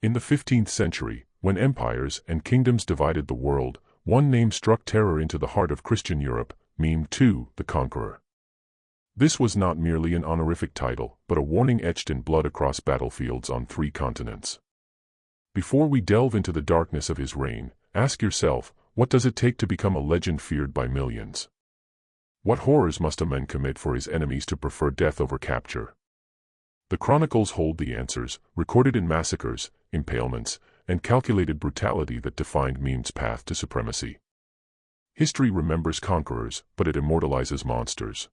In the 15th century, when empires and kingdoms divided the world, one name struck terror into the heart of Christian Europe: Mehmed II, the Conqueror. This was not merely an honorific title, but a warning etched in blood across battlefields on 3 continents. Before we delve into the darkness of his reign, ask yourself, what does it take to become a legend feared by millions? What horrors must a man commit for his enemies to prefer death over capture? The chronicles hold the answers, recorded in massacres, impalements, and calculated brutality that defined Mehmed's path to supremacy. History remembers conquerors, but it immortalizes monsters.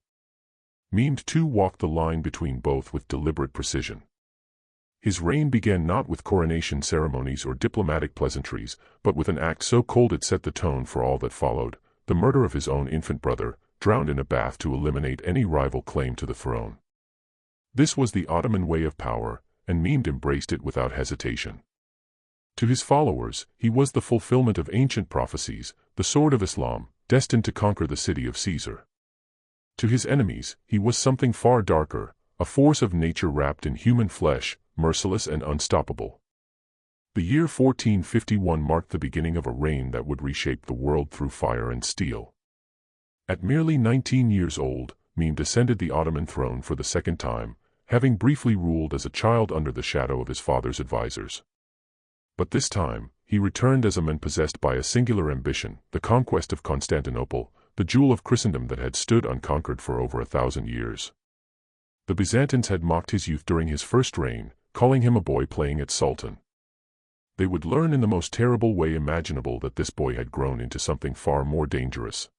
Mehmed II walked the line between both with deliberate precision. His reign began not with coronation ceremonies or diplomatic pleasantries, but with an act so cold it set the tone for all that followed: the murder of his own infant brother, drowned in a bath to eliminate any rival claim to the throne. This was the Ottoman way of power, and Mehmed embraced it without hesitation. To his followers, he was the fulfillment of ancient prophecies, the sword of Islam, destined to conquer the city of Caesar. To his enemies, he was something far darker, a force of nature wrapped in human flesh, merciless and unstoppable. The year 1451 marked the beginning of a reign that would reshape the world through fire and steel. At merely 19 years old, Mehmed ascended the Ottoman throne for the second time, having briefly ruled as a child under the shadow of his father's advisors. But this time, he returned as a man possessed by a singular ambition: the conquest of Constantinople, the jewel of Christendom that had stood unconquered for over 1,000 years. The Byzantines had mocked his youth during his first reign, calling him a boy playing at sultan. They would learn in the most terrible way imaginable that this boy had grown into something far more dangerous.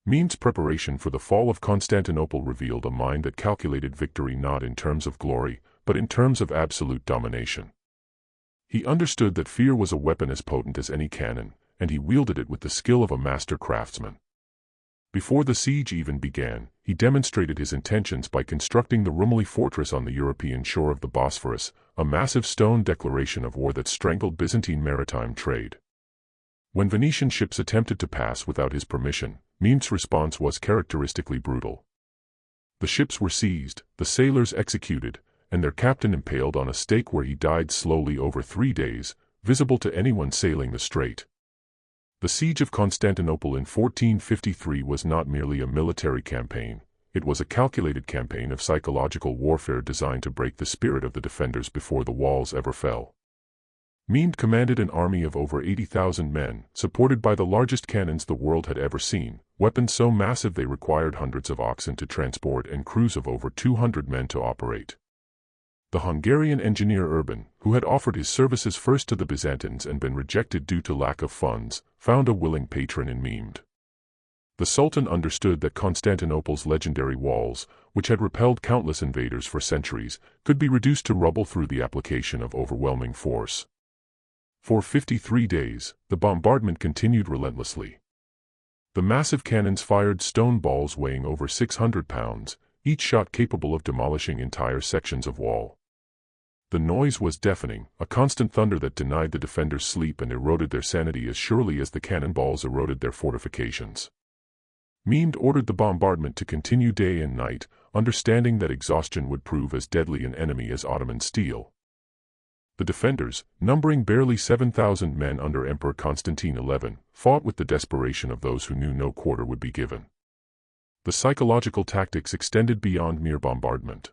Mehmed's preparation for the fall of Constantinople revealed a mind that calculated victory not in terms of glory, but in terms of absolute domination. He understood that fear was a weapon as potent as any cannon, and he wielded it with the skill of a master craftsman. Before the siege even began, he demonstrated his intentions by constructing the Rumeli fortress on the European shore of the Bosphorus, a massive stone declaration of war that strangled Byzantine maritime trade. When Venetian ships attempted to pass without his permission, Mehmed's response was characteristically brutal. The ships were seized, the sailors executed, and their captain impaled on a stake where he died slowly over 3 days, visible to anyone sailing the strait. The siege of Constantinople in 1453 was not merely a military campaign, it was a calculated campaign of psychological warfare designed to break the spirit of the defenders before the walls ever fell. Mehmed commanded an army of over 80,000 men, supported by the largest cannons the world had ever seen, weapons so massive they required hundreds of oxen to transport and crews of over 200 men to operate. The Hungarian engineer Urban, who had offered his services first to the Byzantines and been rejected due to lack of funds, found a willing patron in Mehmed. The Sultan understood that Constantinople's legendary walls, which had repelled countless invaders for centuries, could be reduced to rubble through the application of overwhelming force. For 53 days, the bombardment continued relentlessly. The massive cannons fired stone balls weighing over 600 pounds, each shot capable of demolishing entire sections of wall. The noise was deafening, a constant thunder that denied the defenders sleep and eroded their sanity as surely as the cannonballs eroded their fortifications. Mehmed ordered the bombardment to continue day and night, understanding that exhaustion would prove as deadly an enemy as Ottoman steel. The defenders, numbering barely 7,000 men under Emperor Constantine XI, fought with the desperation of those who knew no quarter would be given. The psychological tactics extended beyond mere bombardment.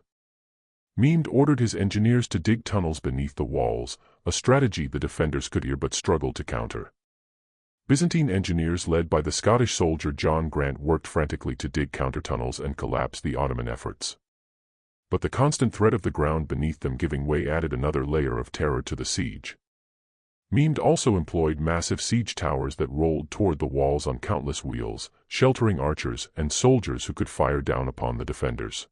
Mehmed ordered his engineers to dig tunnels beneath the walls, a strategy the defenders could hear but struggled to counter. Byzantine engineers led by the Scottish soldier John Grant worked frantically to dig counter-tunnels and collapse the Ottoman efforts. But the constant threat of the ground beneath them giving way added another layer of terror to the siege. Mehmed also employed massive siege towers that rolled toward the walls on countless wheels, sheltering archers and soldiers who could fire down upon the defenders.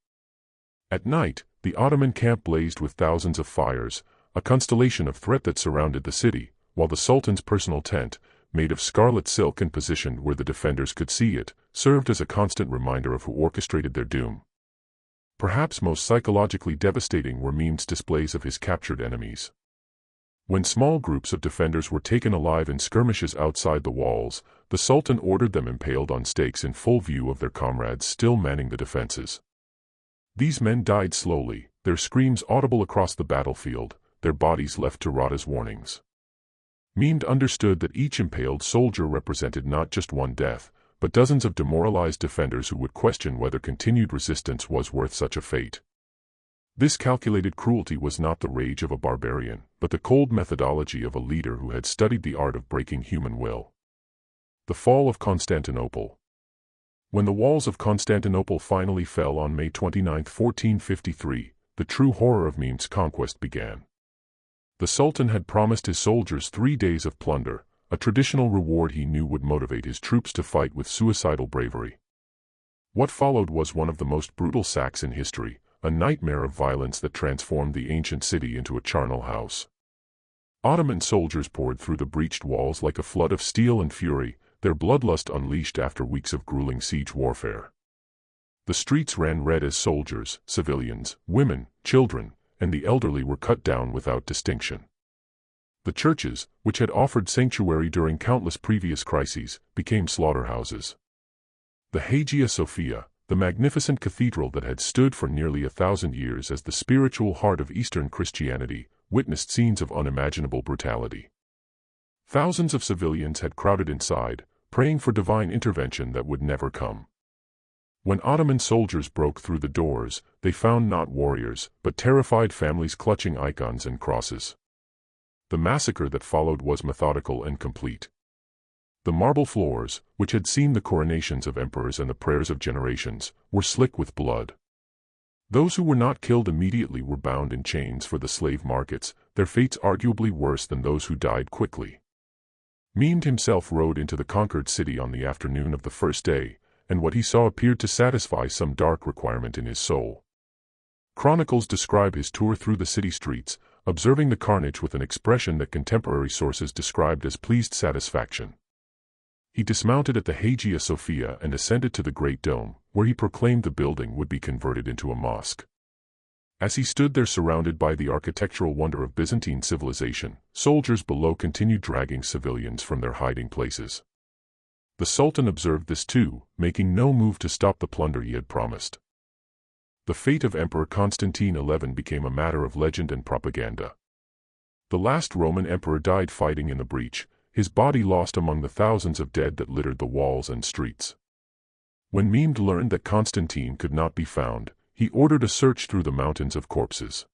At night, the Ottoman camp blazed with thousands of fires, a constellation of threat that surrounded the city, while the Sultan's personal tent, made of scarlet silk and positioned where the defenders could see it, served as a constant reminder of who orchestrated their doom. Perhaps most psychologically devastating were Mehmed's displays of his captured enemies. When small groups of defenders were taken alive in skirmishes outside the walls, the Sultan ordered them impaled on stakes in full view of their comrades still manning the defenses. These men died slowly, their screams audible across the battlefield, their bodies left to rot as warnings. Mehmed understood that each impaled soldier represented not just one death, but dozens of demoralized defenders who would question whether continued resistance was worth such a fate. This calculated cruelty was not the rage of a barbarian, but the cold methodology of a leader who had studied the art of breaking human will. The fall of Constantinople. When the walls of Constantinople finally fell on May 29, 1453, the true horror of Mehmed's conquest began. The Sultan had promised his soldiers 3 days of plunder, a traditional reward he knew would motivate his troops to fight with suicidal bravery. What followed was one of the most brutal sacks in history, a nightmare of violence that transformed the ancient city into a charnel house. Ottoman soldiers poured through the breached walls like a flood of steel and fury, their bloodlust unleashed after weeks of grueling siege warfare. The streets ran red as soldiers, civilians, women, children, and the elderly were cut down without distinction. The churches, which had offered sanctuary during countless previous crises, became slaughterhouses. The Hagia Sophia, the magnificent cathedral that had stood for nearly 1,000 years as the spiritual heart of Eastern Christianity, witnessed scenes of unimaginable brutality. Thousands of civilians had crowded inside, praying for divine intervention that would never come. When Ottoman soldiers broke through the doors, they found not warriors, but terrified families clutching icons and crosses. The massacre that followed was methodical and complete. The marble floors, which had seen the coronations of emperors and the prayers of generations, were slick with blood. Those who were not killed immediately were bound in chains for the slave markets, their fates arguably worse than those who died quickly. Mehmed himself rode into the conquered city on the afternoon of the first day, and what he saw appeared to satisfy some dark requirement in his soul. Chronicles describe his tour through the city streets, observing the carnage with an expression that contemporary sources described as pleased satisfaction. He dismounted at the Hagia Sophia and ascended to the Great Dome, where he proclaimed the building would be converted into a mosque. As he stood there surrounded by the architectural wonder of Byzantine civilization, soldiers below continued dragging civilians from their hiding places. The Sultan observed this too, making no move to stop the plunder he had promised. The fate of Emperor Constantine XI became a matter of legend and propaganda. The last Roman emperor died fighting in the breach, his body lost among the thousands of dead that littered the walls and streets. When Mehmed learned that Constantine could not be found, he ordered a search through the mountains of corpses.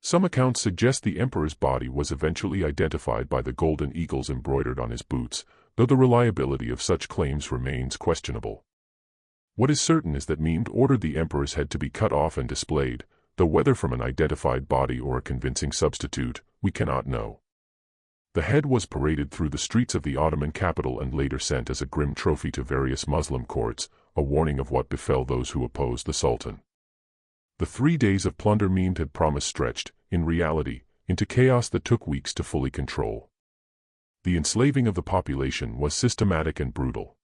Some accounts suggest the emperor's body was eventually identified by the golden eagles embroidered on his boots, though the reliability of such claims remains questionable. What is certain is that Mehmed ordered the emperor's head to be cut off and displayed, though whether from an identified body or a convincing substitute, we cannot know. The head was paraded through the streets of the Ottoman capital and later sent as a grim trophy to various Muslim courts, a warning of what befell those who opposed the Sultan. The 3 days of plunder Mehmed had promised stretched, in reality, into chaos that took weeks to fully control. The enslaving of the population was systematic and brutal.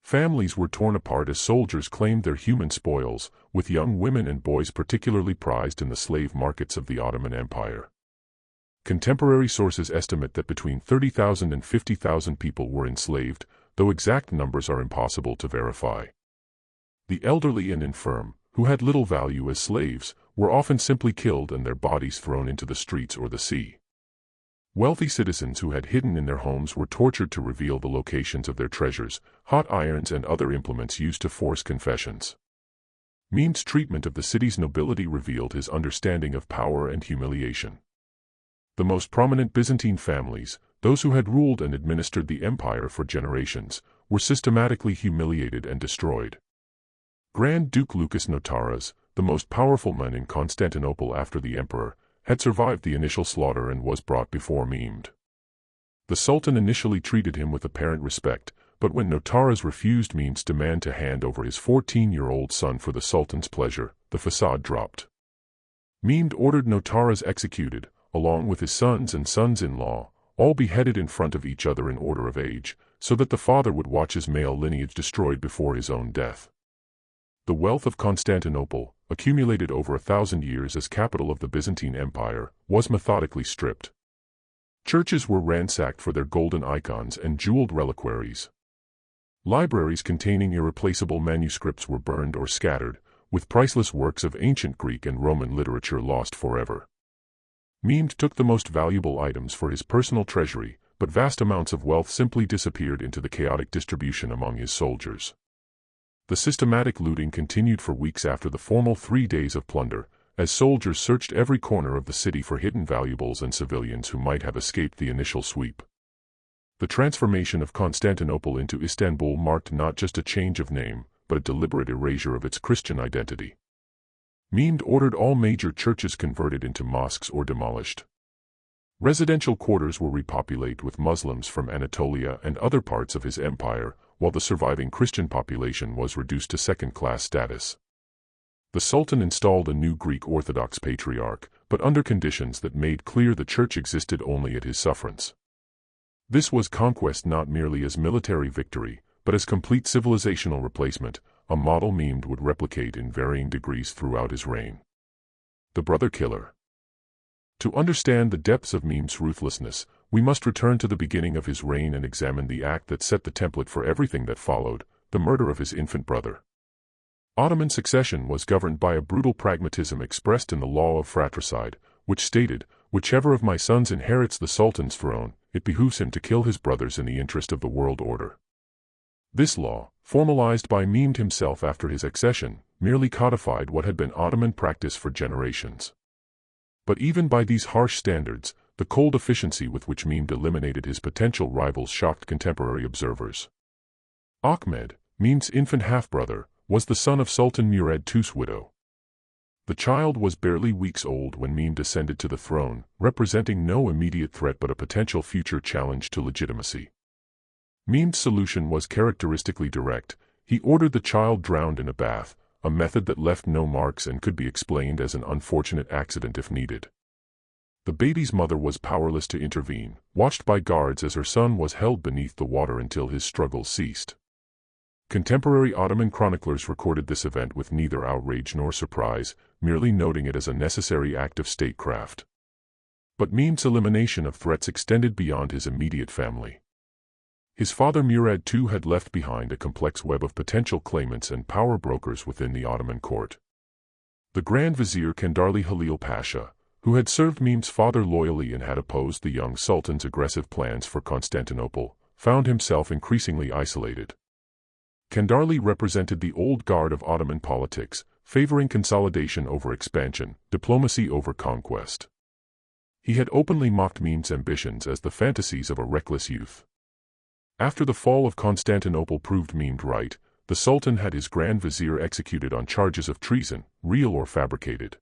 Families were torn apart as soldiers claimed their human spoils, with young women and boys particularly prized in the slave markets of the Ottoman Empire. Contemporary sources estimate that between 30,000 and 50,000 people were enslaved, though exact numbers are impossible to verify. The elderly and infirm, who had little value as slaves, were often simply killed and their bodies thrown into the streets or the sea. Wealthy citizens who had hidden in their homes were tortured to reveal the locations of their treasures, hot irons and other implements used to force confessions. Mehmed's treatment of the city's nobility revealed his understanding of power and humiliation. The most prominent Byzantine families, those who had ruled and administered the empire for generations, were systematically humiliated and destroyed. Grand Duke Lucas Notaras, the most powerful man in Constantinople after the emperor, had survived the initial slaughter and was brought before Mehmed. The Sultan initially treated him with apparent respect, but when Notaras refused Mehmed's demand to hand over his 14-year-old son for the Sultan's pleasure, the facade dropped. Mehmed ordered Notaras executed, along with his sons and sons-in-law, all beheaded in front of each other in order of age, so that the father would watch his male lineage destroyed before his own death. The wealth of Constantinople, accumulated over 1,000 years as capital of the Byzantine Empire, was methodically stripped. Churches were ransacked for their golden icons and jeweled reliquaries. Libraries containing irreplaceable manuscripts were burned or scattered, with priceless works of ancient Greek and Roman literature lost forever. Mehmed took the most valuable items for his personal treasury, but vast amounts of wealth simply disappeared into the chaotic distribution among his soldiers. The systematic looting continued for weeks after the formal 3 days of plunder, as soldiers searched every corner of the city for hidden valuables and civilians who might have escaped the initial sweep. The transformation of Constantinople into Istanbul marked not just a change of name, but a deliberate erasure of its Christian identity. Mehmed ordered all major churches converted into mosques or demolished. Residential quarters were repopulated with Muslims from Anatolia and other parts of his empire, while the surviving Christian population was reduced to second-class status. The Sultan installed a new Greek Orthodox patriarch, but under conditions that made clear the church existed only at his sufferance. This was conquest not merely as military victory, but as complete civilizational replacement, a model Mehmed would replicate in varying degrees throughout his reign. The Brother Killer. To understand the depths of Mehmed's ruthlessness, we must return to the beginning of his reign and examine the act that set the template for everything that followed, the murder of his infant brother. Ottoman succession was governed by a brutal pragmatism expressed in the law of fratricide, which stated, "Whichever of my sons inherits the Sultan's throne, it behooves him to kill his brothers in the interest of the world order." This law, formalized by Mehmed himself after his accession, merely codified what had been Ottoman practice for generations. But even by these harsh standards, the cold efficiency with which Mehmed eliminated his potential rivals shocked contemporary observers. Ahmed, Mehmed's infant half-brother, was the son of Sultan Mehmed II's widow. The child was barely weeks old when Mehmed ascended to the throne, representing no immediate threat but a potential future challenge to legitimacy. Mehmed's solution was characteristically direct. He ordered the child drowned in a bath, a method that left no marks and could be explained as an unfortunate accident if needed. The baby's mother was powerless to intervene, watched by guards as her son was held beneath the water until his struggles ceased. Contemporary Ottoman chroniclers recorded this event with neither outrage nor surprise, merely noting it as a necessary act of statecraft. But Mehmed's elimination of threats extended beyond his immediate family. His father Mehmed II had left behind a complex web of potential claimants and power brokers within the Ottoman court. The Grand Vizier Kendarli Halil Pasha, who had served Mehmed's father loyally and had opposed the young sultan's aggressive plans for Constantinople, found himself increasingly isolated. Kendarli represented the old guard of Ottoman politics, favoring consolidation over expansion, diplomacy over conquest. He had openly mocked Mehmed's ambitions as the fantasies of a reckless youth. After the fall of Constantinople proved Mehmed right, the Sultan had his Grand Vizier executed on charges of treason, real or fabricated.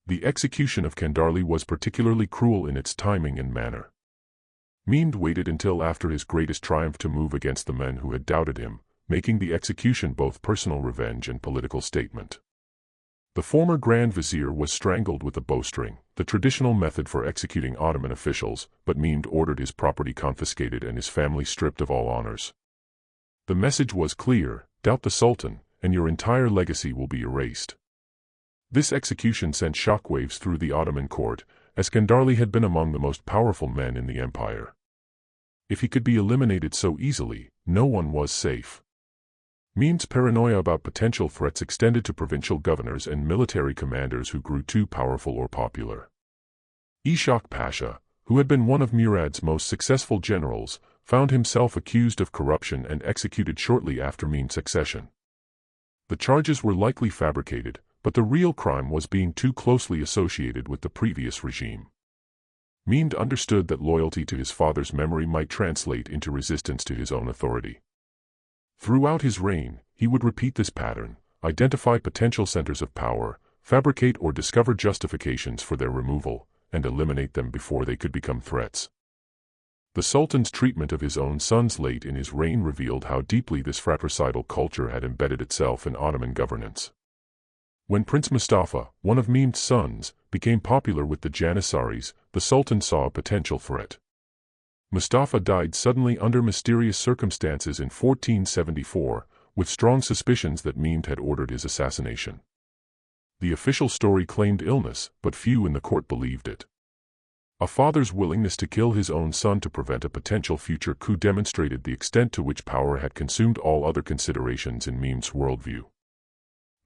The execution of Kendarli was particularly cruel in its timing and manner. Mehmed waited until after his greatest triumph to move against the men who had doubted him, making the execution both personal revenge and political statement. The former Grand Vizier was strangled with a bowstring, the traditional method for executing Ottoman officials, but Mehmed ordered his property confiscated and his family stripped of all honors. The message was clear: doubt the Sultan, and your entire legacy will be erased. This execution sent shockwaves through the Ottoman court, as Kendarli had been among the most powerful men in the empire. If he could be eliminated so easily, no one was safe. Mehmed's paranoia about potential threats extended to provincial governors and military commanders who grew too powerful or popular. Ishak Pasha, who had been one of Murad's most successful generals, found himself accused of corruption and executed shortly after Mehmed's accession. The charges were likely fabricated, but the real crime was being too closely associated with the previous regime. Mehmed understood that loyalty to his father's memory might translate into resistance to his own authority. Throughout his reign, he would repeat this pattern, identify potential centers of power, fabricate or discover justifications for their removal, and eliminate them before they could become threats. The Sultan's treatment of his own sons late in his reign revealed how deeply this fratricidal culture had embedded itself in Ottoman governance. When Prince Mustafa, one of Mehmed's sons, became popular with the Janissaries, the Sultan saw a potential threat. Mustafa died suddenly under mysterious circumstances in 1474, with strong suspicions that Mehmed had ordered his assassination. The official story claimed illness, but few in the court believed it. A father's willingness to kill his own son to prevent a potential future coup demonstrated the extent to which power had consumed all other considerations in Mehmed's worldview.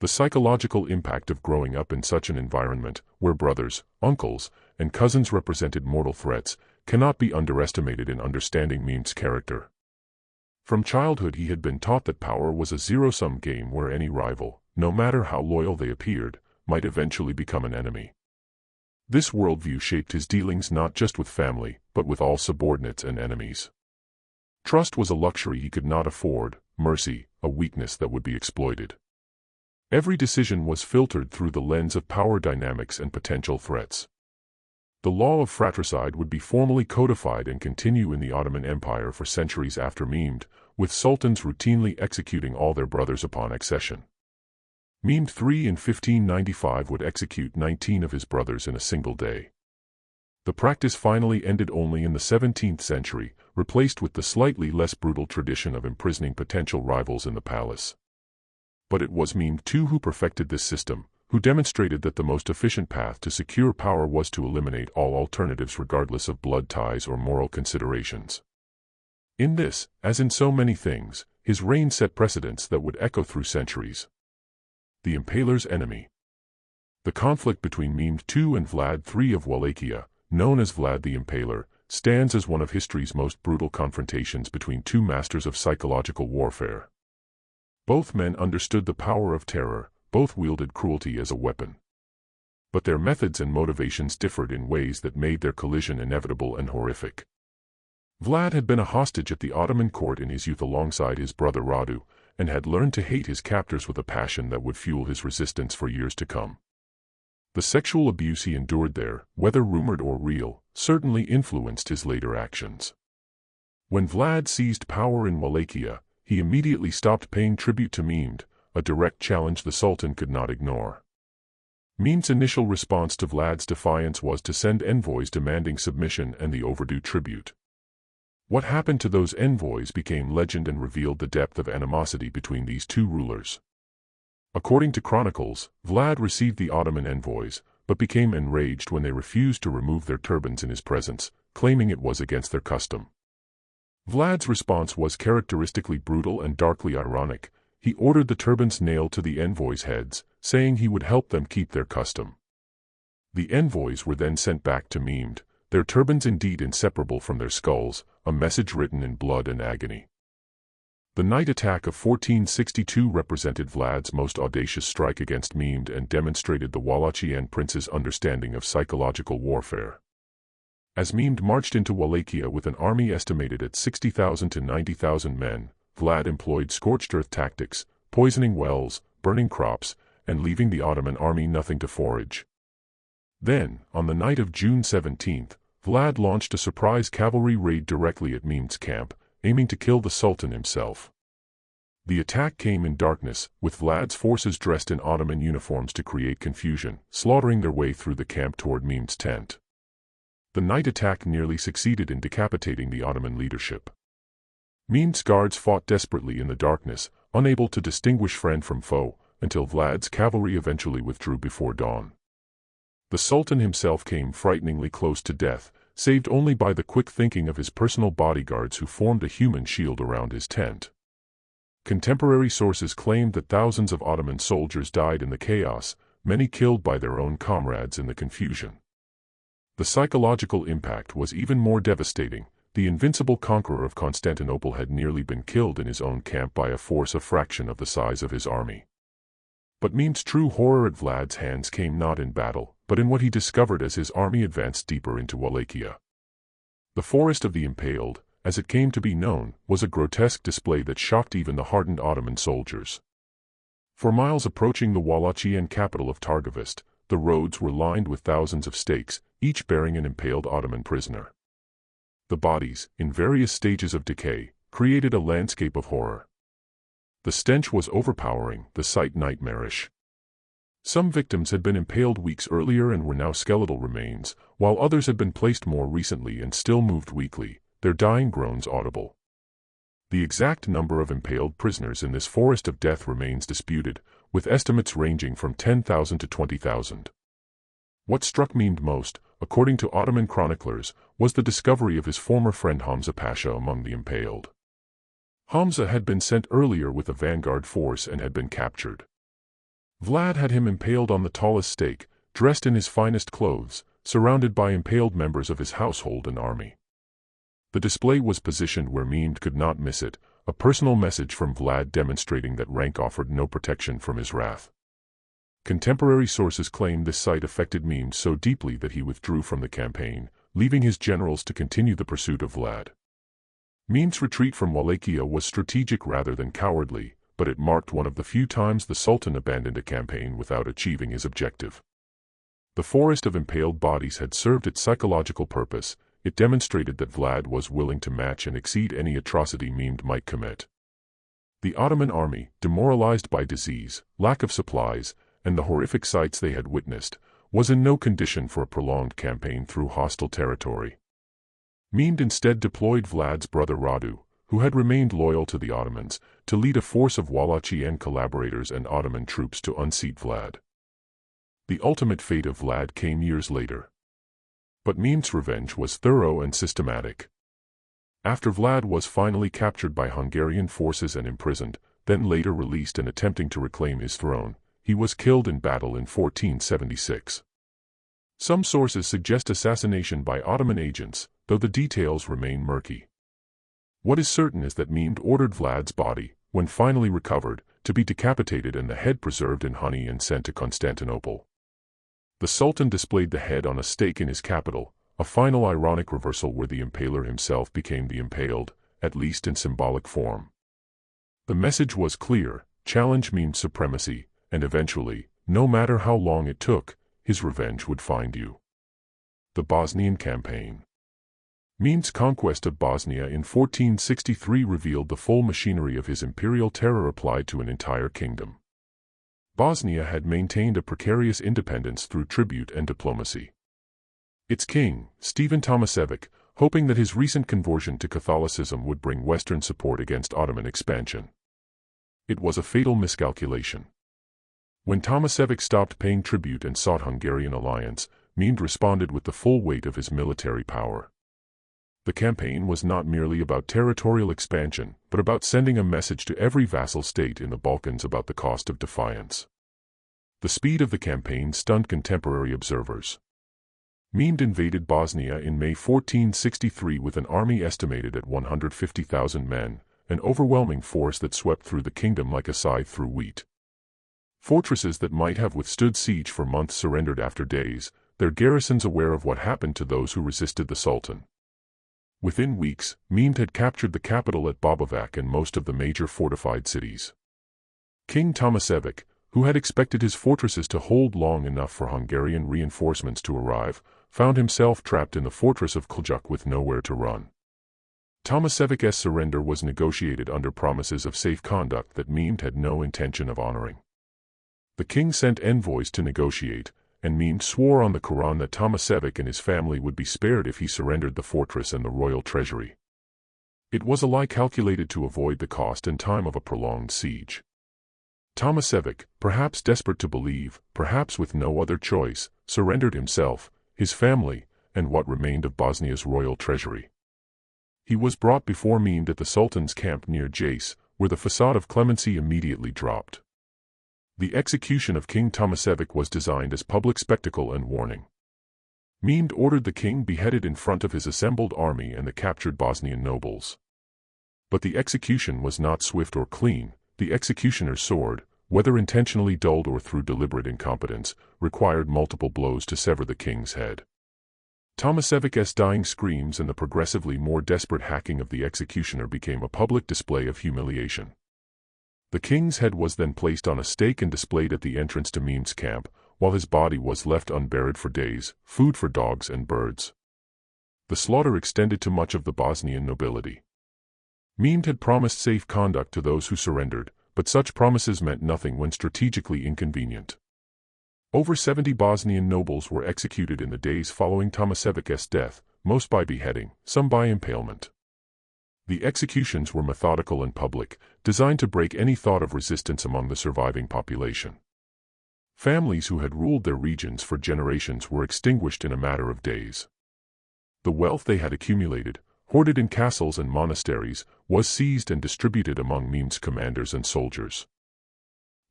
The psychological impact of growing up in such an environment, where brothers, uncles, and cousins represented mortal threats, cannot be underestimated in understanding Mehmed's character. From childhood he had been taught that power was a zero-sum game where any rival, no matter how loyal they appeared, might eventually become an enemy. This worldview shaped his dealings not just with family, but with all subordinates and enemies. Trust was a luxury he could not afford, mercy, a weakness that would be exploited. Every decision was filtered through the lens of power dynamics and potential threats. The law of fratricide would be formally codified and continue in the Ottoman Empire for centuries after Mehmed, with sultans routinely executing all their brothers upon accession. Mehmed III in 1595 would execute 19 of his brothers in a single day. The practice finally ended only in the 17th century, replaced with the slightly less brutal tradition of imprisoning potential rivals in the palace. But it was Mehmed II who perfected this system, who demonstrated that the most efficient path to secure power was to eliminate all alternatives regardless of blood ties or moral considerations. In this, as in so many things, his reign set precedents that would echo through centuries. The Impaler's enemy. The conflict between Mehmed II and Vlad III of Wallachia, known as Vlad the Impaler, stands as one of history's most brutal confrontations between two masters of psychological warfare. Both men understood the power of terror, both wielded cruelty as a weapon. But their methods and motivations differed in ways that made their collision inevitable and horrific. Vlad had been a hostage at the Ottoman court in his youth alongside his brother Radu, and had learned to hate his captors with a passion that would fuel his resistance for years to come. The sexual abuse he endured there, whether rumored or real, certainly influenced his later actions. When Vlad seized power in Wallachia, he immediately stopped paying tribute to Mehmed, a direct challenge the Sultan could not ignore. Mehmed's initial response to Vlad's defiance was to send envoys demanding submission and the overdue tribute. What happened to those envoys became legend and revealed the depth of animosity between these two rulers. According to chronicles, Vlad received the Ottoman envoys, but became enraged when they refused to remove their turbans in his presence, claiming it was against their custom. Vlad's response was characteristically brutal and darkly ironic. He ordered the turbans nailed to the envoys' heads, saying he would help them keep their custom. The envoys were then sent back to Mehmed, their turbans indeed inseparable from their skulls, a message written in blood and agony. The night attack of 1462 represented Vlad's most audacious strike against Mehmed and demonstrated the Wallachian prince's understanding of psychological warfare. As Mehmed marched into Wallachia with an army estimated at 60,000 to 90,000 men, Vlad employed scorched earth tactics, poisoning wells, burning crops, and leaving the Ottoman army nothing to forage. Then, on the night of June 17th, Vlad launched a surprise cavalry raid directly at Mehmed's camp, aiming to kill the Sultan himself. The attack came in darkness, with Vlad's forces dressed in Ottoman uniforms to create confusion, slaughtering their way through the camp toward Mehmed's tent. The night attack nearly succeeded in decapitating the Ottoman leadership. Mehmed's guards fought desperately in the darkness, unable to distinguish friend from foe, until Vlad's cavalry eventually withdrew before dawn. The Sultan himself came frighteningly close to death, saved only by the quick thinking of his personal bodyguards who formed a human shield around his tent. Contemporary sources claimed that thousands of Ottoman soldiers died in the chaos, many killed by their own comrades in the confusion. The psychological impact was even more devastating. The invincible conqueror of Constantinople had nearly been killed in his own camp by a force a fraction of the size of his army. But Mehmed's true horror at Vlad's hands came not in battle, but in what he discovered as his army advanced deeper into Wallachia. The Forest of the Impaled, as it came to be known, was a grotesque display that shocked even the hardened Ottoman soldiers. For miles approaching the Wallachian capital of Targovist, the roads were lined with thousands of stakes, each bearing an impaled Ottoman prisoner. The bodies, in various stages of decay, created a landscape of horror. The stench was overpowering, the sight nightmarish. Some victims had been impaled weeks earlier and were now skeletal remains, while others had been placed more recently and still moved weakly, their dying groans audible. The exact number of impaled prisoners in this forest of death remains disputed, with estimates ranging from 10,000 to 20,000. What struck Mehmed most, according to Ottoman chroniclers, was the discovery of his former friend Hamza Pasha among the impaled. Hamza had been sent earlier with a vanguard force and had been captured. Vlad had him impaled on the tallest stake, dressed in his finest clothes, surrounded by impaled members of his household and army. The display was positioned where Mehmed could not miss it, a personal message from Vlad demonstrating that rank offered no protection from his wrath. Contemporary sources claim this sight affected Mehmed so deeply that he withdrew from the campaign, leaving his generals to continue the pursuit of Vlad. Mehmed's retreat from Wallachia was strategic rather than cowardly, but it marked one of the few times the Sultan abandoned a campaign without achieving his objective. The forest of impaled bodies had served its psychological purpose. It demonstrated that Vlad was willing to match and exceed any atrocity Mehmed might commit. The Ottoman army, demoralized by disease, lack of supplies, and the horrific sights they had witnessed, was in no condition for a prolonged campaign through hostile territory. Mehmed instead deployed Vlad's brother Radu, who had remained loyal to the Ottomans, to lead a force of Wallachian collaborators and Ottoman troops to unseat Vlad. The ultimate fate of Vlad came years later. But Mehmed's revenge was thorough and systematic. After Vlad was finally captured by Hungarian forces and imprisoned, then later released and attempting to reclaim his throne, he was killed in battle in 1476. Some sources suggest assassination by Ottoman agents, though the details remain murky. What is certain is that Mehmed ordered Vlad's body, when finally recovered, to be decapitated and the head preserved in honey and sent to Constantinople. The Sultan displayed the head on a stake in his capital, a final ironic reversal where the impaler himself became the impaled, at least in symbolic form. The message was clear: challenge Mehmed's supremacy, and eventually, no matter how long it took, his revenge would find you. The Bosnian Campaign. Mehmed's conquest of Bosnia in 1463 revealed the full machinery of his imperial terror applied to an entire kingdom. Bosnia had maintained a precarious independence through tribute and diplomacy. Its king, Stephen Tomasevic, hoping that his recent conversion to Catholicism would bring Western support against Ottoman expansion. It was a fatal miscalculation. When Tomasevic stopped paying tribute and sought Hungarian alliance, Mehmed responded with the full weight of his military power. The campaign was not merely about territorial expansion, but about sending a message to every vassal state in the Balkans about the cost of defiance. The speed of the campaign stunned contemporary observers. Mehmed invaded Bosnia in May 1463 with an army estimated at 150,000 men, an overwhelming force that swept through the kingdom like a scythe through wheat. Fortresses that might have withstood siege for months surrendered after days, their garrisons aware of what happened to those who resisted the Sultan. Within weeks, Mehmed had captured the capital at Bobovac and most of the major fortified cities. King Tomasevic, who had expected his fortresses to hold long enough for Hungarian reinforcements to arrive, found himself trapped in the fortress of Kljuk with nowhere to run. Tomasevic's surrender was negotiated under promises of safe conduct that Mehmed had no intention of honoring. The king sent envoys to negotiate, and Mehmed swore on the Quran that Tomasevic and his family would be spared if he surrendered the fortress and the royal treasury. It was a lie calculated to avoid the cost and time of a prolonged siege. Tomasevic, perhaps desperate to believe, perhaps with no other choice, surrendered himself, his family, and what remained of Bosnia's royal treasury. He was brought before Mehmed at the Sultan's camp near Jace, where the facade of clemency immediately dropped. The execution of King Tomasevic was designed as public spectacle and warning. Mehmed ordered the king beheaded in front of his assembled army and the captured Bosnian nobles. But the execution was not swift or clean. The executioner's sword, whether intentionally dulled or through deliberate incompetence, required multiple blows to sever the king's head. Tomasevic's dying screams and the progressively more desperate hacking of the executioner became a public display of humiliation. The king's head was then placed on a stake and displayed at the entrance to Mehmed's camp, while his body was left unburied for days, food for dogs and birds. The slaughter extended to much of the Bosnian nobility. Mehmed had promised safe conduct to those who surrendered, but such promises meant nothing when strategically inconvenient. Over 70 Bosnian nobles were executed in the days following Tomasevic's death, most by beheading, some by impalement. The executions were methodical and public, designed to break any thought of resistance among the surviving population. Families who had ruled their regions for generations were extinguished in a matter of days. The wealth they had accumulated, hoarded in castles and monasteries, was seized and distributed among Mehmed's commanders and soldiers.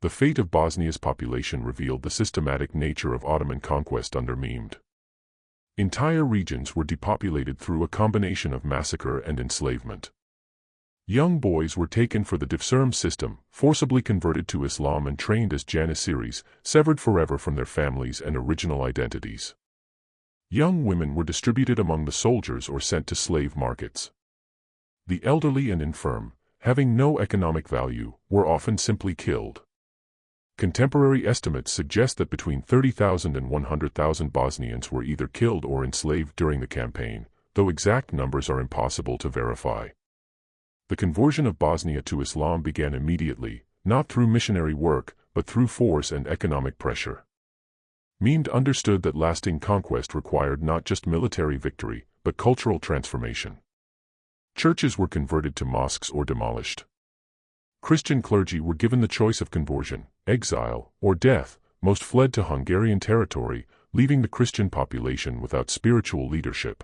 The fate of Bosnia's population revealed the systematic nature of Ottoman conquest under Mehmed. Entire regions were depopulated through a combination of massacre and enslavement. Young boys were taken for the Difsurum system, forcibly converted to Islam and trained as janissaries, severed forever from their families and original identities. Young women were distributed among the soldiers or sent to slave markets. The elderly and infirm, having no economic value, were often simply killed. Contemporary estimates suggest that between 30,000 and 100,000 Bosnians were either killed or enslaved during the campaign, though exact numbers are impossible to verify. The conversion of Bosnia to Islam began immediately, not through missionary work, but through force and economic pressure. Mehmed understood that lasting conquest required not just military victory, but cultural transformation. Churches were converted to mosques or demolished. Christian clergy were given the choice of conversion, exile, or death. Most fled to Hungarian territory, leaving the Christian population without spiritual leadership.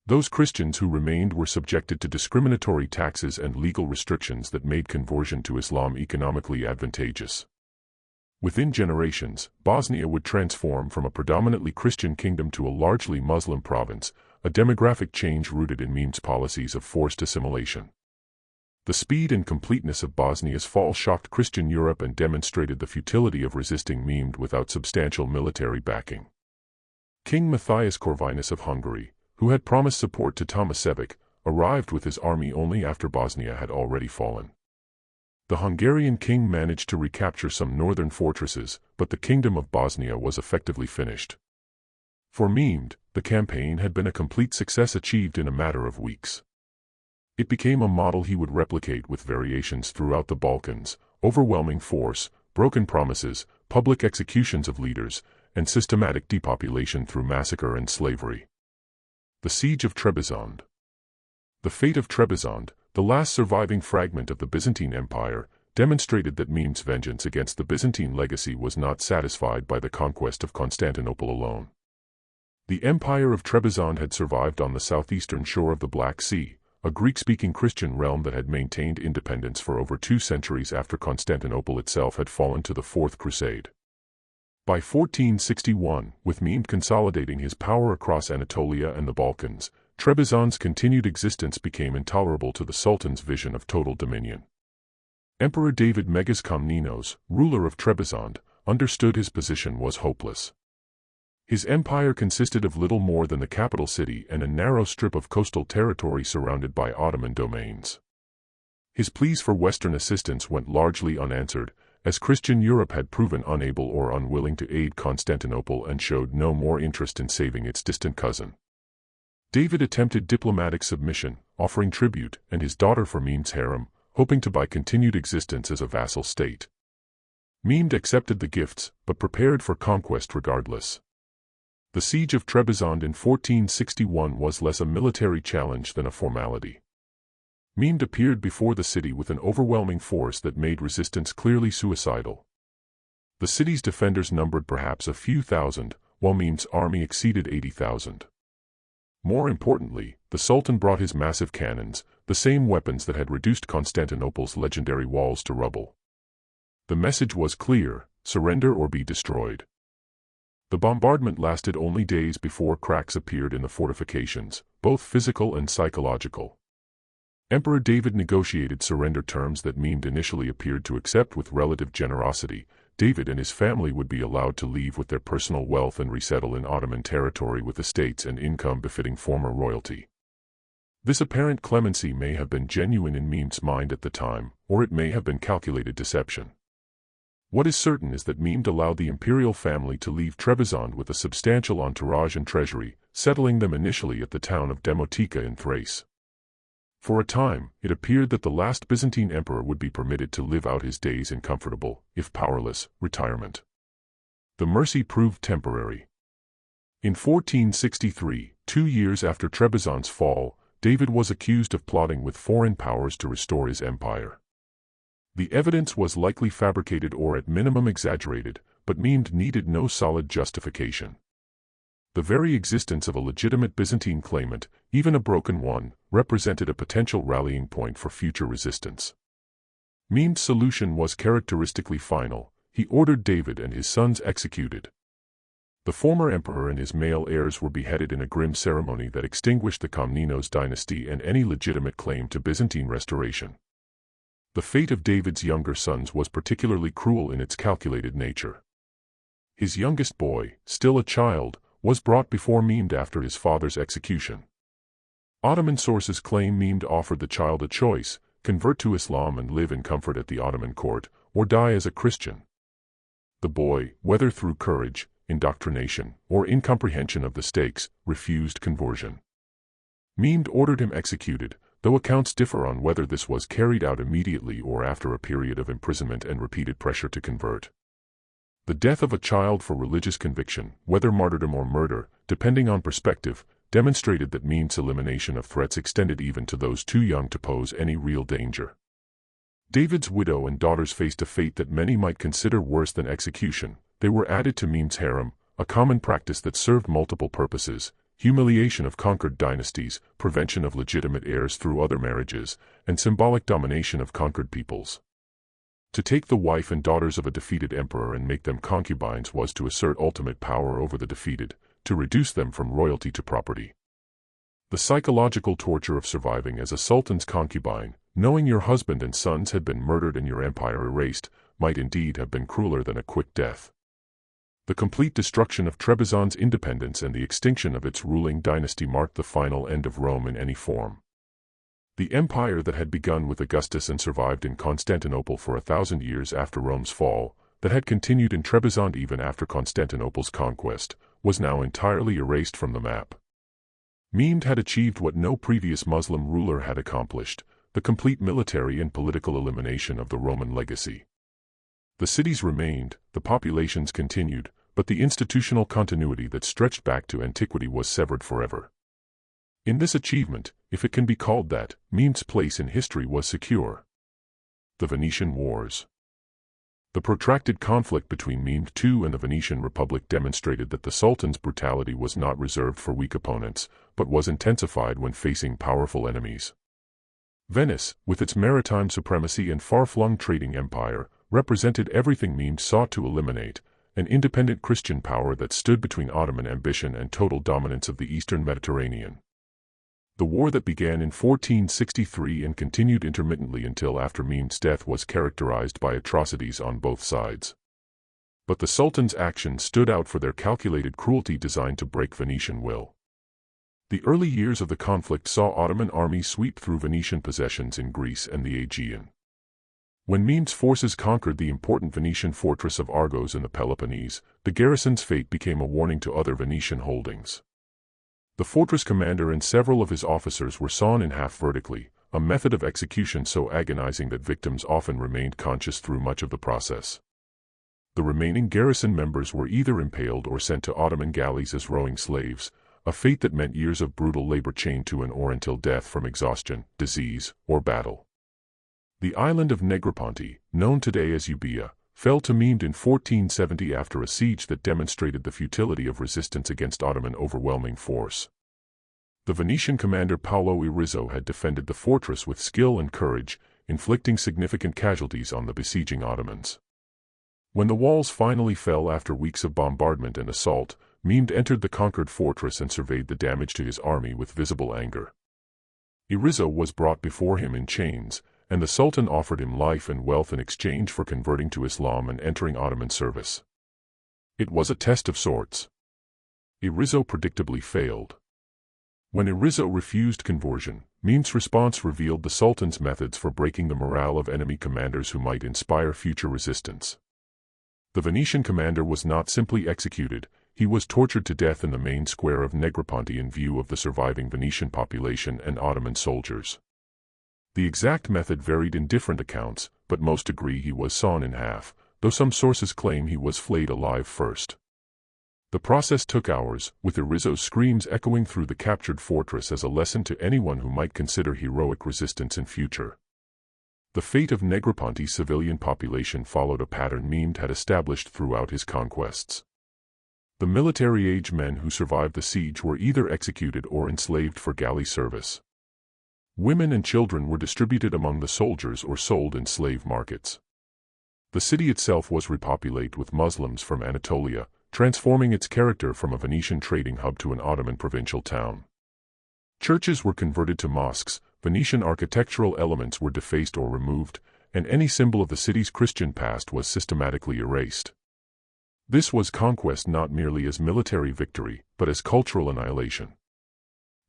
Those Christians who remained were subjected to discriminatory taxes and legal restrictions that made conversion to Islam economically advantageous. Within generations, Bosnia would transform from a predominantly Christian kingdom to a largely Muslim province, a demographic change rooted in Mehmed's policies of forced assimilation. The speed and completeness of Bosnia's fall shocked Christian Europe and demonstrated the futility of resisting Mehmed without substantial military backing. King Matthias Corvinus of Hungary, who had promised support to Tomasevic, arrived with his army only after Bosnia had already fallen. The Hungarian king managed to recapture some northern fortresses, but the kingdom of Bosnia was effectively finished. For Mehmed, the campaign had been a complete success achieved in a matter of weeks. It became a model he would replicate with variations throughout the Balkans: overwhelming force, broken promises, public executions of leaders, and systematic depopulation through massacre and slavery. The Siege of Trebizond. The fate of Trebizond, the last surviving fragment of the Byzantine Empire, demonstrated that Mehmed's vengeance against the Byzantine legacy was not satisfied by the conquest of Constantinople alone. The Empire of Trebizond had survived on the southeastern shore of the Black Sea, a Greek-speaking Christian realm that had maintained independence for over 2 centuries after Constantinople itself had fallen to the Fourth Crusade. By 1461, with Mehmed consolidating his power across Anatolia and the Balkans, Trebizond's continued existence became intolerable to the Sultan's vision of total dominion. Emperor David Megas Komnenos, ruler of Trebizond, understood his position was hopeless. His empire consisted of little more than the capital city and a narrow strip of coastal territory surrounded by Ottoman domains. His pleas for Western assistance went largely unanswered, as Christian Europe had proven unable or unwilling to aid Constantinople and showed no more interest in saving its distant cousin. David attempted diplomatic submission, offering tribute and his daughter for Mehmed's harem, hoping to buy continued existence as a vassal state. Mehmed accepted the gifts, but prepared for conquest regardless. The siege of Trebizond in 1461 was less a military challenge than a formality. Mehmed appeared before the city with an overwhelming force that made resistance clearly suicidal. The city's defenders numbered perhaps a few thousand, while Mehmed's army exceeded 80,000. More importantly, the Sultan brought his massive cannons, the same weapons that had reduced Constantinople's legendary walls to rubble. The message was clear: surrender or be destroyed. The bombardment lasted only days before cracks appeared in the fortifications, both physical and psychological. Emperor David negotiated surrender terms that Mehmed initially appeared to accept with relative generosity. David and his family would be allowed to leave with their personal wealth and resettle in Ottoman territory with estates and income befitting former royalty. This apparent clemency may have been genuine in Mehmed's mind at the time, or it may have been calculated deception. What is certain is that Mehmed allowed the imperial family to leave Trebizond with a substantial entourage and treasury, settling them initially at the town of Demotika in Thrace. For a time, it appeared that the last Byzantine emperor would be permitted to live out his days in comfortable, if powerless, retirement. The mercy proved temporary. In 1463, 2 years after Trebizond's fall, David was accused of plotting with foreign powers to restore his empire. The evidence was likely fabricated or at minimum exaggerated, but Mehmed needed no solid justification. The very existence of a legitimate Byzantine claimant, even a broken one, represented a potential rallying point for future resistance. Mehmed's solution was characteristically final: he ordered David and his sons executed. The former emperor and his male heirs were beheaded in a grim ceremony that extinguished the Komnenos dynasty and any legitimate claim to Byzantine restoration. The fate of David's younger sons was particularly cruel in its calculated nature. His youngest boy, still a child, was brought before Mehmed after his father's execution. Ottoman sources claim Mehmed offered the child a choice: convert to Islam and live in comfort at the Ottoman court, or die as a Christian. The boy, whether through courage, indoctrination, or incomprehension of the stakes, refused conversion. Mehmed ordered him executed, though accounts differ on whether this was carried out immediately or after a period of imprisonment and repeated pressure to convert. The death of a child for religious conviction, whether martyrdom or murder, depending on perspective, demonstrated that Mehmed's elimination of threats extended even to those too young to pose any real danger. David's widow and daughters faced a fate that many might consider worse than execution. They were added to Mehmed's harem, a common practice that served multiple purposes: humiliation of conquered dynasties, prevention of legitimate heirs through other marriages, and symbolic domination of conquered peoples. To take the wife and daughters of a defeated emperor and make them concubines was to assert ultimate power over the defeated, to reduce them from royalty to property. The psychological torture of surviving as a sultan's concubine, knowing your husband and sons had been murdered and your empire erased, might indeed have been crueler than a quick death. The complete destruction of Trebizond's independence and the extinction of its ruling dynasty marked the final end of Rome in any form. The empire that had begun with Augustus and survived in Constantinople for 1,000 years after Rome's fall, that had continued in Trebizond even after Constantinople's conquest, was now entirely erased from the map. Mehmed had achieved what no previous Muslim ruler had accomplished: the complete military and political elimination of the Roman legacy. The cities remained, the populations continued, but the institutional continuity that stretched back to antiquity was severed forever. In this achievement, if it can be called that, Mehmed's place in history was secure. The Venetian Wars. The protracted conflict between Mehmed II and the Venetian Republic demonstrated that the Sultan's brutality was not reserved for weak opponents, but was intensified when facing powerful enemies. Venice, with its maritime supremacy and far-flung trading empire, represented everything Mehmed sought to eliminate: an independent Christian power that stood between Ottoman ambition and total dominance of the eastern Mediterranean. The war that began in 1463 and continued intermittently until after Mehmed's death was characterized by atrocities on both sides. But the Sultan's actions stood out for their calculated cruelty designed to break Venetian will. The early years of the conflict saw Ottoman armies sweep through Venetian possessions in Greece and the Aegean. When Mehmed's forces conquered the important Venetian fortress of Argos in the Peloponnese, the garrison's fate became a warning to other Venetian holdings. The fortress commander and several of his officers were sawn in half vertically, a method of execution so agonizing that victims often remained conscious through much of the process. The remaining garrison members were either impaled or sent to Ottoman galleys as rowing slaves, a fate that meant years of brutal labor chained to an oar until death from exhaustion, disease, or battle. The island of Negroponte, known today as Euboea, fell to Mehmed in 1470 after a siege that demonstrated the futility of resistance against Ottoman overwhelming force. The Venetian commander Paolo Irizzo had defended the fortress with skill and courage, inflicting significant casualties on the besieging Ottomans. When the walls finally fell after weeks of bombardment and assault, Mehmed entered the conquered fortress and surveyed the damage to his army with visible anger. Irizzo was brought before him in chains, and the Sultan offered him life and wealth in exchange for converting to Islam and entering Ottoman service. It was a test of sorts. Irizzo predictably failed. When Irizzo refused conversion, Mehmed's response revealed the Sultan's methods for breaking the morale of enemy commanders who might inspire future resistance. The Venetian commander was not simply executed, he was tortured to death in the main square of Negroponte in view of the surviving Venetian population and Ottoman soldiers. The exact method varied in different accounts, but most agree he was sawn in half, though some sources claim he was flayed alive first. The process took hours, with Irizzo's screams echoing through the captured fortress as a lesson to anyone who might consider heroic resistance in future. The fate of Negroponte's civilian population followed a pattern Mehmed had established throughout his conquests. The military-age men who survived the siege were either executed or enslaved for galley service. Women and children were distributed among the soldiers or sold in slave markets. The city itself was repopulated with Muslims from Anatolia, transforming its character from a Venetian trading hub to an Ottoman provincial town. Churches were converted to mosques, Venetian architectural elements were defaced or removed, and any symbol of the city's Christian past was systematically erased. This was conquest not merely as military victory, but as cultural annihilation.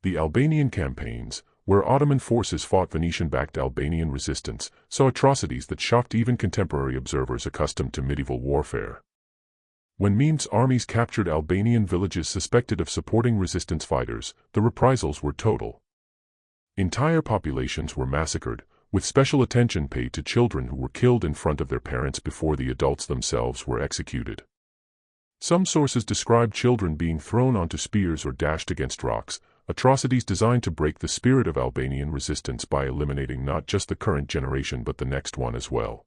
The Albanian campaigns, where Ottoman forces fought Venetian-backed Albanian resistance, saw atrocities that shocked even contemporary observers accustomed to medieval warfare. When Mehmed's armies captured Albanian villages suspected of supporting resistance fighters, the reprisals were total. Entire populations were massacred, with special attention paid to children who were killed in front of their parents before the adults themselves were executed. Some sources describe children being thrown onto spears or dashed against rocks, atrocities designed to break the spirit of Albanian resistance by eliminating not just the current generation but the next one as well.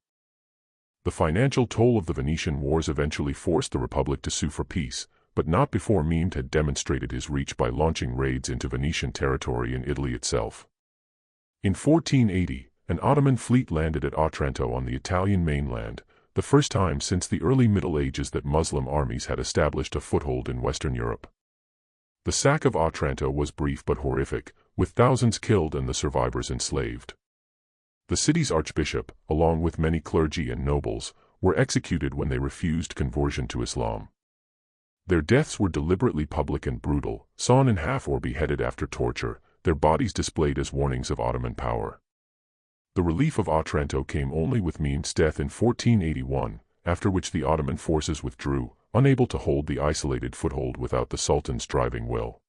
The financial toll of the Venetian wars eventually forced the Republic to sue for peace, but not before Mehmed had demonstrated his reach by launching raids into Venetian territory in Italy itself. In 1480, an Ottoman fleet landed at Otranto on the Italian mainland, the first time since the early Middle Ages that Muslim armies had established a foothold in Western Europe. The sack of Otranto was brief but horrific, with thousands killed and the survivors enslaved. The city's archbishop, along with many clergy and nobles, were executed when they refused conversion to Islam. Their deaths were deliberately public and brutal, sawn in half or beheaded after torture, their bodies displayed as warnings of Ottoman power. The relief of Otranto came only with Mehmed's death in 1481, after which the Ottoman forces withdrew, unable to hold the isolated foothold without the Sultan's driving will.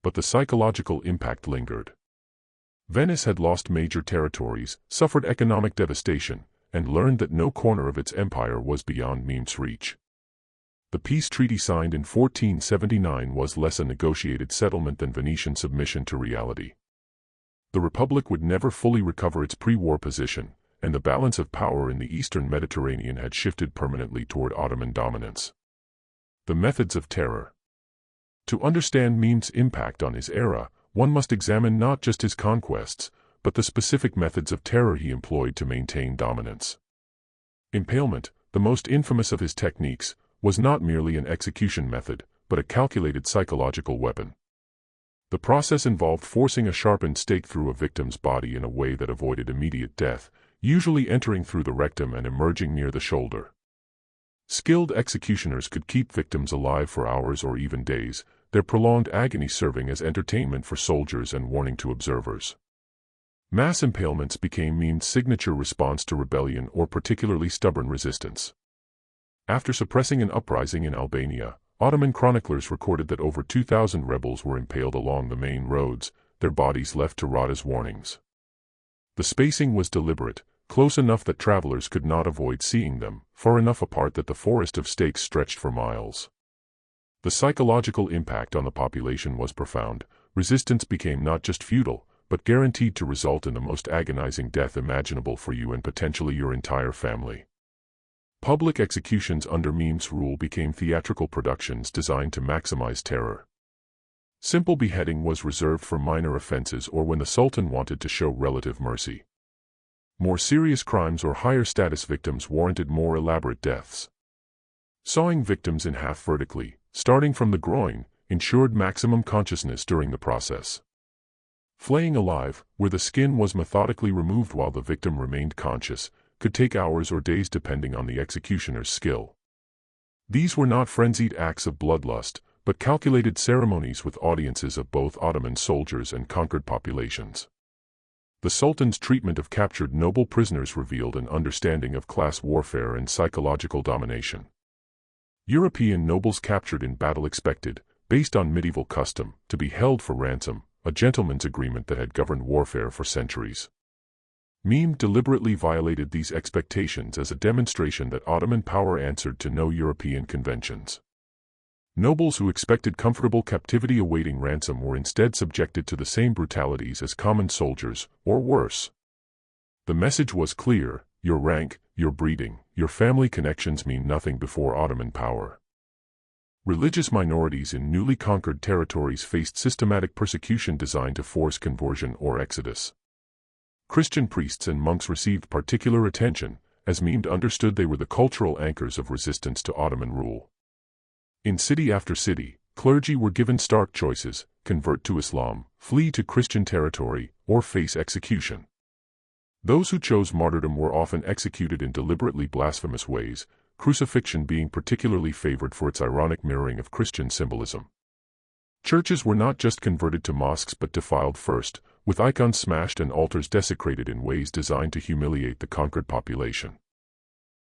But the psychological impact lingered. Venice had lost major territories, suffered economic devastation, and learned that no corner of its empire was beyond Mehmed's reach. The peace treaty signed in 1479 was less a negotiated settlement than Venetian submission to reality. The Republic would never fully recover its pre-war position, and the balance of power in the eastern Mediterranean had shifted permanently toward Ottoman dominance. The methods of terror. To understand Mehmed's impact on his era, one must examine not just his conquests, but the specific methods of terror he employed to maintain dominance. Impalement, the most infamous of his techniques, was not merely an execution method, but a calculated psychological weapon. The process involved forcing a sharpened stake through a victim's body in a way that avoided immediate death, usually entering through the rectum and emerging near the shoulder. Skilled executioners could keep victims alive for hours or even days, their prolonged agony serving as entertainment for soldiers and warning to observers. Mass impalements became Mehmed's signature response to rebellion or particularly stubborn resistance. After suppressing an uprising in Albania, Ottoman chroniclers recorded that over 2,000 rebels were impaled along the main roads, their bodies left to rot as warnings. The spacing was deliberate, close enough that travelers could not avoid seeing them, far enough apart that the forest of stakes stretched for miles. The psychological impact on the population was profound. Resistance became not just futile, but guaranteed to result in the most agonizing death imaginable for you and potentially your entire family. Public executions under Mehmed's rule became theatrical productions designed to maximize terror. Simple beheading was reserved for minor offenses or when the Sultan wanted to show relative mercy. More serious crimes or higher status victims warranted more elaborate deaths. Sawing victims in half vertically, starting from the groin, ensured maximum consciousness during the process. Flaying alive, where the skin was methodically removed while the victim remained conscious, could take hours or days depending on the executioner's skill. These were not frenzied acts of bloodlust, but calculated ceremonies with audiences of both Ottoman soldiers and conquered populations. The Sultan's treatment of captured noble prisoners revealed an understanding of class warfare and psychological domination. European nobles captured in battle expected, based on medieval custom, to be held for ransom, a gentleman's agreement that had governed warfare for centuries. Mehmed deliberately violated these expectations as a demonstration that Ottoman power answered to no European conventions. Nobles who expected comfortable captivity awaiting ransom were instead subjected to the same brutalities as common soldiers, or worse. The message was clear: your rank, your breeding, your family connections mean nothing before Ottoman power. Religious minorities in newly conquered territories faced systematic persecution designed to force conversion or exodus. Christian priests and monks received particular attention, as Mehmed understood they were the cultural anchors of resistance to Ottoman rule. In city after city, clergy were given stark choices: convert to Islam, flee to Christian territory, or face execution. Those who chose martyrdom were often executed in deliberately blasphemous ways, crucifixion being particularly favored for its ironic mirroring of Christian symbolism. Churches were not just converted to mosques but defiled first, with icons smashed and altars desecrated in ways designed to humiliate the conquered population.